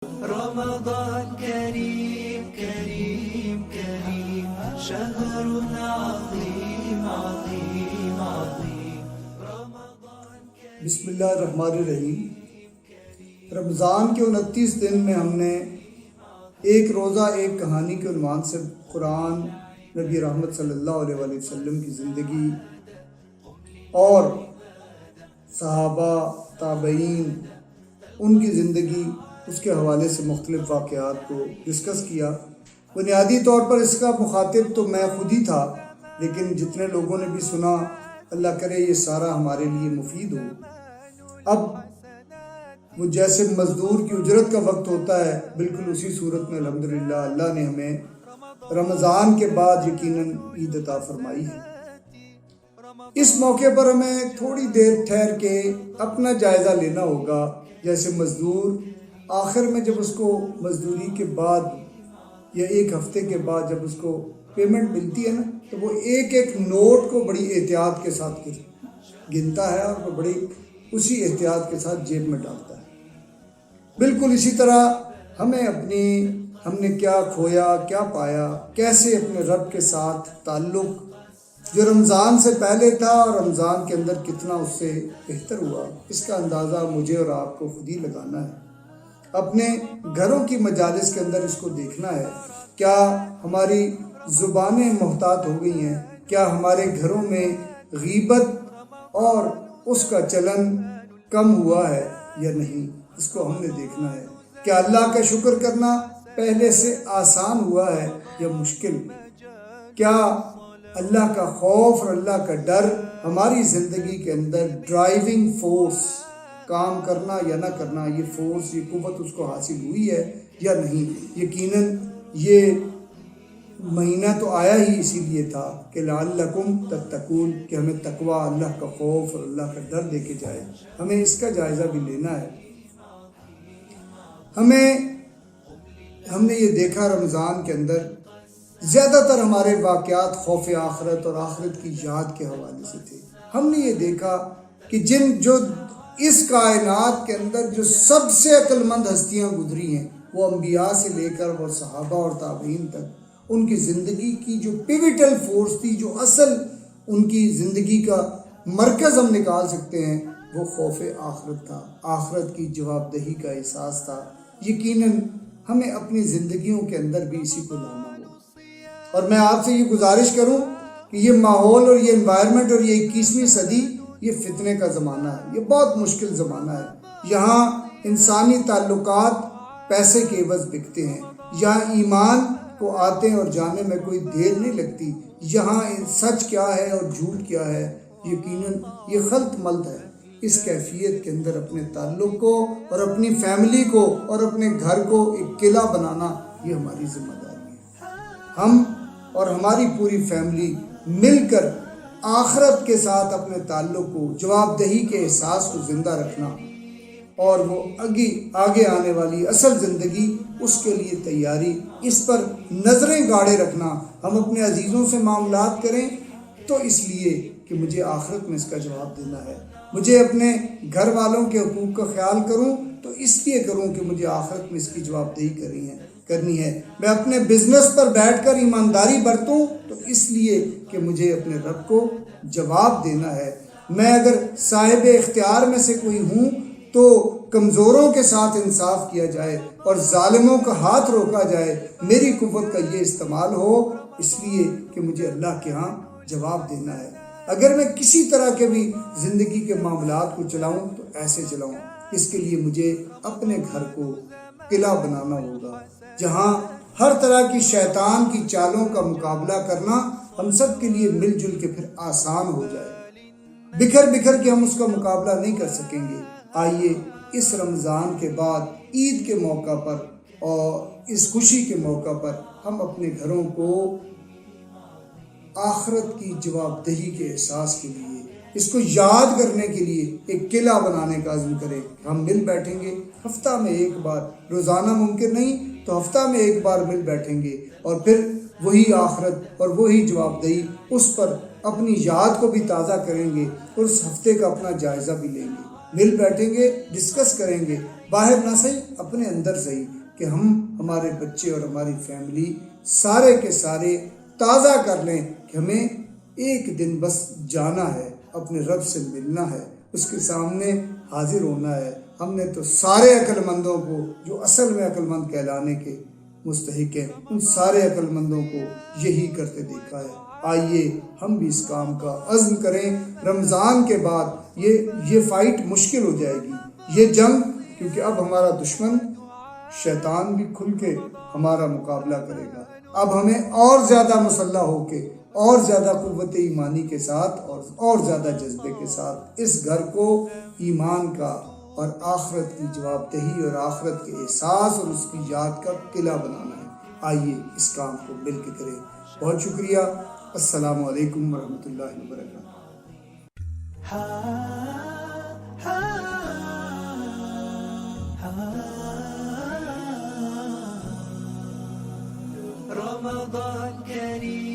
رمضان كريم كريم كريم شهر عظيم عظيم عظيم بسم اللہ الرحمن الرحیم۔ رمضان کے 29 دن میں ہم نے ایک روزہ ایک کہانی کے عنوان سے قرآن، نبی رحمت صلی اللہ علیہ وآلہ وسلم کی زندگی اور صحابہ تابعین ان کی زندگی، اس کے حوالے سے مختلف واقعات کو ڈسکس کیا۔ بنیادی طور پر اس کا مخاطب تو میں خود ہی تھا، لیکن جتنے لوگوں نے بھی سنا، اللہ کرے یہ سارا ہمارے لیے مفید ہو۔ اب وہ جیسے مزدور کی اجرت کا وقت ہوتا ہے، بالکل اسی صورت میں الحمدللہ اللہ نے ہمیں رمضان کے بعد یقیناً عید عطا فرمائی ہے۔ اس موقع پر ہمیں تھوڑی دیر ٹھہر کے اپنا جائزہ لینا ہوگا۔ جیسے مزدور آخر میں جب اس کو مزدوری کے بعد یا ایک ہفتے کے بعد جب اس کو پیمنٹ ملتی ہے نا، تو وہ ایک ایک نوٹ کو بڑی احتیاط کے ساتھ گنتا ہے اور وہ بڑی اسی احتیاط کے ساتھ جیب میں ڈالتا ہے۔ بالکل اسی طرح ہم نے کیا کھویا، کیا پایا، کیسے اپنے رب کے ساتھ تعلق جو رمضان سے پہلے تھا اور رمضان کے اندر کتنا اس سے بہتر ہوا، اس کا اندازہ مجھے اور آپ کو خود ہی لگانا ہے۔ اپنے گھروں کی مجالس کے اندر اس کو دیکھنا ہے، کیا ہماری زبانیں محتاط ہو گئی ہیں، کیا ہمارے گھروں میں غیبت اور اس کا چلن کم ہوا ہے یا نہیں، اس کو ہم نے دیکھنا ہے۔ کیا اللہ کا شکر کرنا پہلے سے آسان ہوا ہے یا مشکل؟ کیا اللہ کا خوف اور اللہ کا ڈر ہماری زندگی کے اندر ڈرائیونگ فورس، کام کرنا یا نہ کرنا، یہ فورس، یہ قوت اس کو حاصل ہوئی ہے یا نہیں؟ یقیناً یہ مہینہ تو آیا ہی اسی لیے تھا کہ لعلکم تتقون، کہ ہمیں تقوی، اللہ کا خوف اور اللہ کا ڈر دے کے جائے۔ ہمیں اس کا جائزہ بھی لینا ہے۔ ہم نے یہ دیکھا رمضان کے اندر زیادہ تر ہمارے واقعات خوف آخرت اور آخرت کی یاد کے حوالے سے تھے۔ ہم نے یہ دیکھا کہ جو اس کائنات کے اندر جو سب سے عقل مند ہستیاں گزری ہیں، وہ انبیاء سے لے کر وہ صحابہ اور تابعین تک، ان کی زندگی کی جو پیوٹل فورس تھی، جو اصل ان کی زندگی کا مرکز ہم نکال سکتے ہیں، وہ خوف آخرت تھا، آخرت کی جواب دہی کا احساس تھا۔ یقیناً ہمیں اپنی زندگیوں کے اندر بھی اسی کو لانا ہوگا۔ اور میں آپ سے یہ گزارش کروں کہ یہ ماحول اور یہ انوائرمنٹ اور یہ 21ویں صدی، یہ فتنے کا زمانہ ہے، یہ بہت مشکل زمانہ ہے۔ یہاں انسانی تعلقات پیسے کے عوض بکتے ہیں، یہاں ایمان کو آتے اور جانے میں کوئی دیر نہیں لگتی، یہاں سچ کیا ہے اور جھوٹ کیا ہے، یقیناً یہ خلط ملط ہے۔ اس کیفیت کے اندر اپنے تعلق کو اور اپنی فیملی کو اور اپنے گھر کو ایک قلعہ بنانا، یہ ہماری ذمہ داری ہے۔ ہم اور ہماری پوری فیملی مل کر آخرت کے ساتھ اپنے تعلق کو، جواب دہی کے احساس کو زندہ رکھنا اور وہ آگے آنے والی اصل زندگی، اس کے لیے تیاری، اس پر نظریں گاڑے رکھنا۔ ہم اپنے عزیزوں سے معاملات کریں تو اس لیے کہ مجھے آخرت میں اس کا جواب دینا ہے، مجھے اپنے گھر والوں کے حقوق کا خیال کروں تو اس لیے کروں کہ مجھے آخرت میں اس کی جواب دہی کرنی ہے۔ میں اپنے بزنس پر بیٹھ کر ایمانداری برتوں تو اس لیے کہ مجھے اپنے رب کو جواب دینا ہے۔ میں اگر صاحب اختیار میں سے کوئی ہوں تو کمزوروں کے ساتھ انصاف کیا جائے اور ظالموں کا ہاتھ روکا جائے، میری قوت کا یہ استعمال ہو، اس لیے کہ مجھے اللہ کے ہاں جواب دینا ہے۔ اگر میں کسی طرح کے بھی زندگی کے معاملات کو چلاؤں تو ایسے چلاؤں، اس کے لیے مجھے اپنے گھر کو قلعہ بنانا ہوگا، جہاں ہر طرح کی شیطان کی چالوں کا مقابلہ کرنا ہم سب کے لیے مل جل کے پھر آسان ہو جائے۔ بکھر کے ہم اس کا مقابلہ نہیں کر سکیں گے۔ آئیے اس رمضان کے بعد عید کے موقع پر اور اس خوشی کے موقع پر ہم اپنے گھروں کو آخرت کی جواب دہی کے احساس کے لیے، اس کو یاد کرنے کے لیے ایک قلعہ بنانے کا عزم کریں۔ ہم مل بیٹھیں گے ہفتہ میں ایک بار، روزانہ ممکن نہیں تو ہفتہ میں ایک بار مل بیٹھیں گے، اور پھر وہی آخرت اور وہی جواب دہی، اس پر اپنی یاد کو بھی تازہ کریں گے اور اس ہفتے کا اپنا جائزہ بھی لیں گے۔ مل بیٹھیں گے، ڈسکس کریں گے، باہر نہ صحیح اپنے اندر صحیح، کہ ہم ہمارے بچے اور ہماری فیملی سارے کے سارے تازہ کر لیں کہ ہمیں ایک دن بس جانا ہے، اپنے رب سے ملنا ہے، اس کے سامنے حاضر ہونا ہے۔ ہم نے تو سارے عقل مندوں کو جو اصل میں عقل مند کہلانے کے مستحق ہیں، ان سارے عقل مندوں کو یہی کرتے دیکھا ہے۔ آئیے ہم بھی اس کام کا عزم کریں۔ رمضان کے بعد یہ فائٹ مشکل ہو جائے گی، یہ جنگ، کیونکہ اب ہمارا دشمن شیطان بھی کھل کے ہمارا مقابلہ کرے گا۔ اب ہمیں اور زیادہ مسلح ہو کے، اور زیادہ قوت ایمانی کے ساتھ اور زیادہ جذبے کے ساتھ اس گھر کو ایمان کا اور آخرت کی جواب دہی اور آخرت کے احساس اور اس کی یاد کا قلعہ بنانا ہے۔ آئیے اس کام کو مل کے کریں۔ بہت شکریہ۔ السلام علیکم ورحمۃ اللہ وبرکاتہ۔ رمضان كريم